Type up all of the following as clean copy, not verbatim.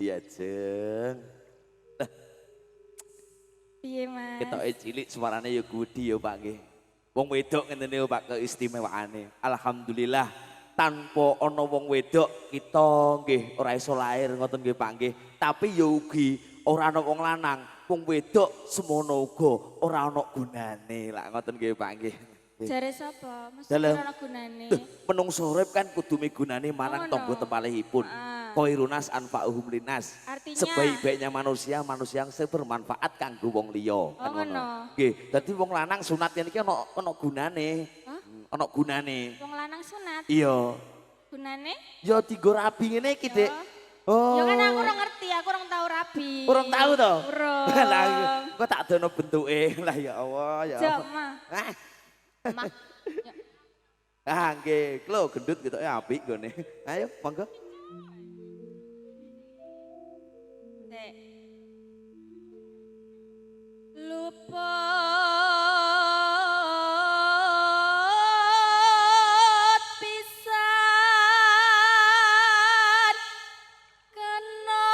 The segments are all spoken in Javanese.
Diajeng. Piye Mas? Ketoke cilik suarane ya gudi ya Pak nggih. Wong wedok ngene ya Pak keistimewaane. Alhamdulillah tanpa ana wong wedok kita nggih ora iso lair ngoten nggih Pak nggih. Tapi ya ugi ora ana wong lanang, wong wedok semono uga ora ana gunane. Lah ngoten nggih Pak nggih. Jare sapa? Mesti Dalam ora ana gunane. menungso urip kan kudu migunani marang tangga tepalihipun. Khairunas anfa'uhum linas. Artinya Sebaik-baiknya manusia, manusia yang bermanfaat kanggo wong liya. Kan ngono. Nggih, dadi wong lanang sunat yen iki ana gunane. Ana gunane. Wong lanang sunat. Iya. Gunane? Ya dienggo rabi ngene iki, Dik. Oh. Ya kan aku ora ngerti, aku ora tau rabi. Urung tau to? Urung. Lah kok tak dono bentuke. Lah ya Allah, ya Allah. Jok, Ma. Ma. Ah nggih, lho gendut ketoke apik gone. Ayo, monggo. Dek. Lupa pisan kena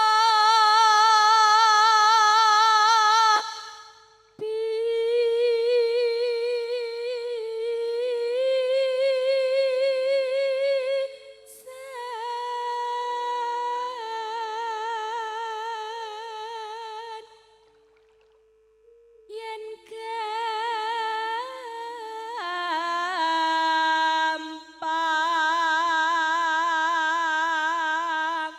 yen gampang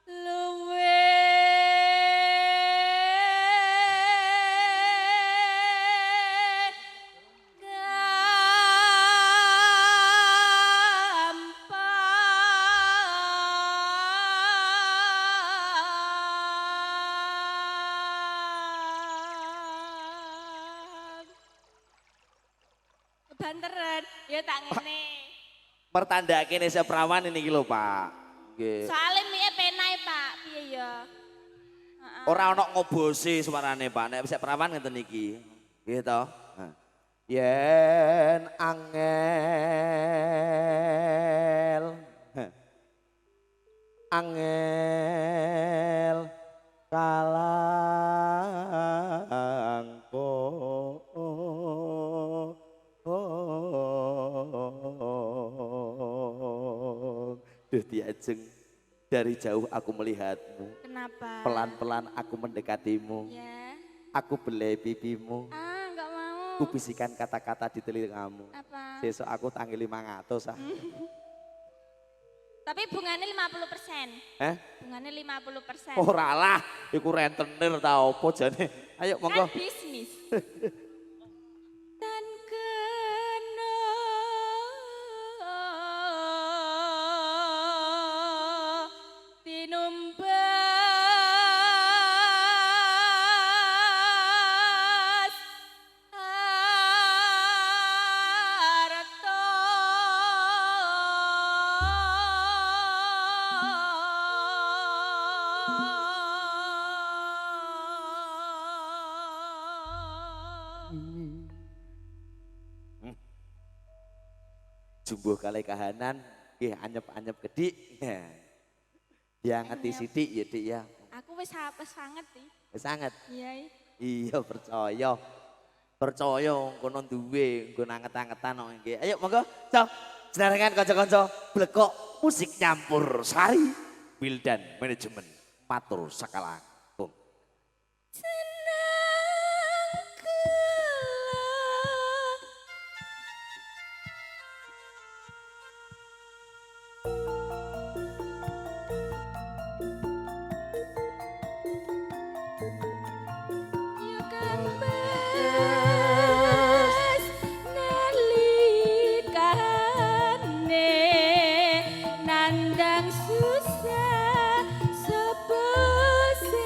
luwe gampang banteran ya tak ngene Pertandake nek seprawan ini iki lho, Pak. Nggih. soalnya mie penae Pak piye ya Ora ana ngobosi suarane, Pak. Nek sik perawan ngeten iki. Nggih to? Yen angel angel kalangko Duh Diajeng, dari jauh aku melihatmu. kenapa Pelan-pelan aku mendekatimu. ya Aku belai pipimu. enggak mau Aku bisikan kata-kata di telingamu. apa Besok aku tanggal 500 ah. tapi bunganya 50%. Bunganya 50%. Ora lah, iku rentenir ta opo jane. Ayo monggo. Kan bisnis. Dan kena tinumbas harta Jumbuh kali kahanan, nggih anyep-anyep gedik. Ya ngerti sithik ya Dik ya. aku wis apes banget sih. Wis sanget. Iya. Iya percaya. Percaya kono duwe nggo anget-angetan kok nggih. Ayo monggo, Cok. Jenarengan kanca-kanca blekok musik nyampur sari Wildan manajemen matur sakalang. Ya kan bes nalikane nandang susah sebese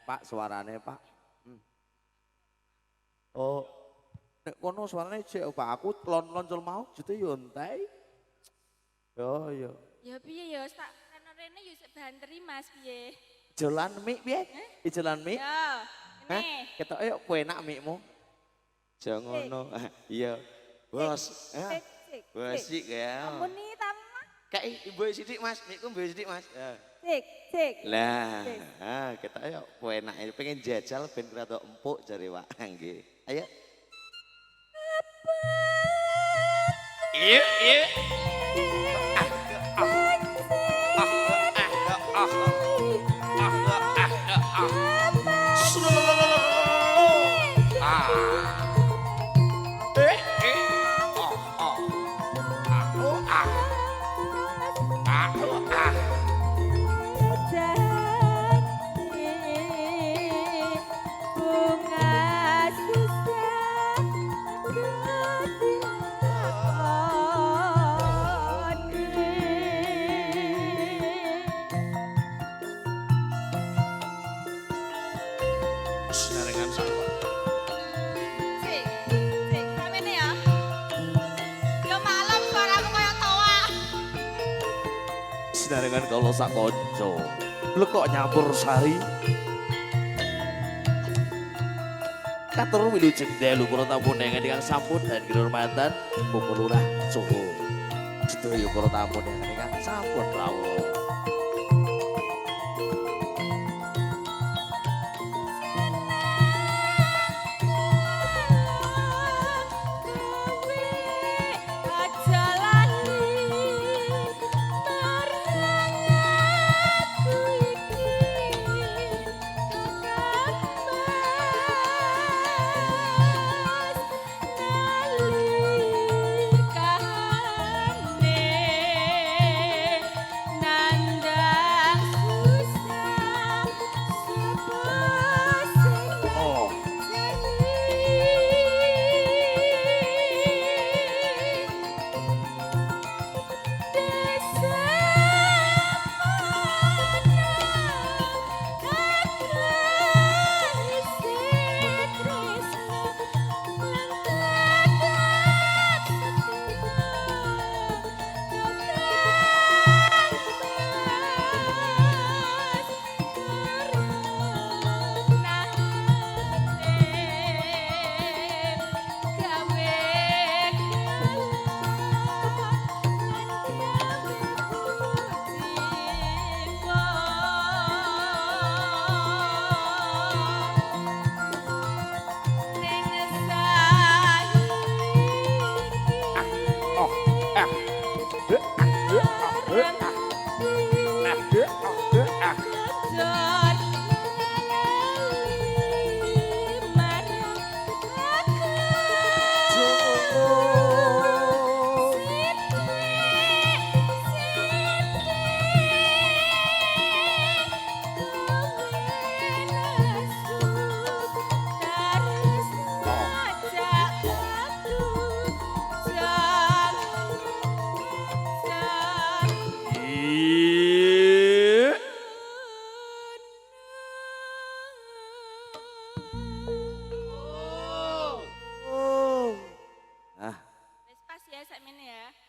Pak suarane Pak. Oh. Nek kono suarane cek Pak aku loncol mau jute yo entek. Yo yo. Ya piye ya sak rene yo sik banteri Mas piye? Jalan mik piye? Jalan mik? Ya. Hah? Ini. Ketoke yo enak mikmu. Jangan ngono. Iya. Bos. Bos sik ya. Ampuni tamu. Kayak ibu sidik Mas, mikku ibu sidik Mas. Ya. Sik. Lah, ketoke yo enak pengen jajal ben rada empuk jare Wak. Nggih. Ayo. Iya. Senaringan sama. Sik, samene ya. Yo malam suaramu kaya toa. Senaringan kalau sak konco. Lho kok nyampur sari? Katur wilujeng dalu para tamu ingkang sampun dan kehormatan Bapak Lurah Soho. Sedaya para tamu ingkang sampun rawuh.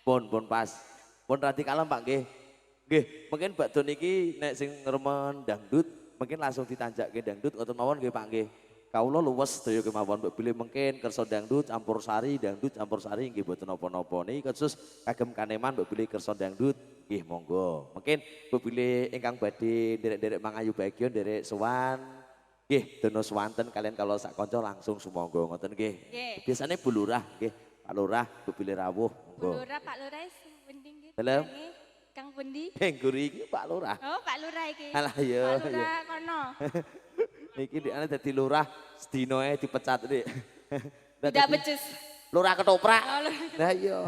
Pun pas. Pun rati kalem Pak nggih. Nggih, mungkin bakdo niki nek sing remen dangdut, mungkin langsung ditanjakke dangdut ngoten mawon nggih Pak nggih. Kawula luwes sedaya kemawon mbok bilih mungkin kersa dangdut campur sari nggih mboten napa-napa niki khusus kagem kaneman mbok bilih kersa dangdut nggih monggo. Mungkin mbok bilih ingkang badhe nderek-nderek mangayu bagian nderek sowan nggih dono swanten kalian kalau sak kanca langsung sumangga ngoten nggih. Biasane Bu Lurah nggih, Pak Lurah mbok bilih rawuh monggo. Bu Lurah, Pak Lurah pundi nggih? Halo. Kang pundi? Ngguri iki Pak Lurah. Oh, Pak Lurah iki. Alah ya. Pak Lurah kono. Niki dikane dadi lurah sedina ae dipecat Dik. Tidak becus. Lurah ketoprak. Oh, Lah iya,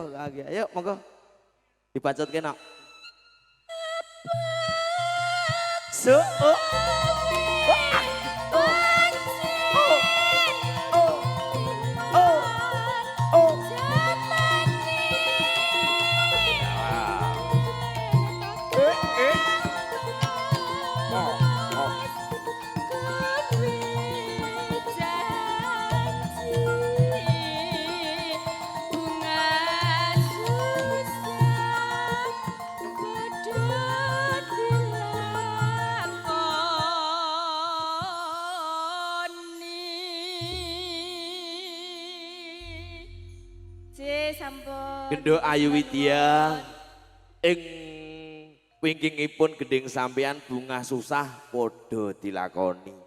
ayo monggo. Dibacotke nok. So. Gendho Ayu Widya ing wingkingipun gending sampean bunga susah padha dilakoni.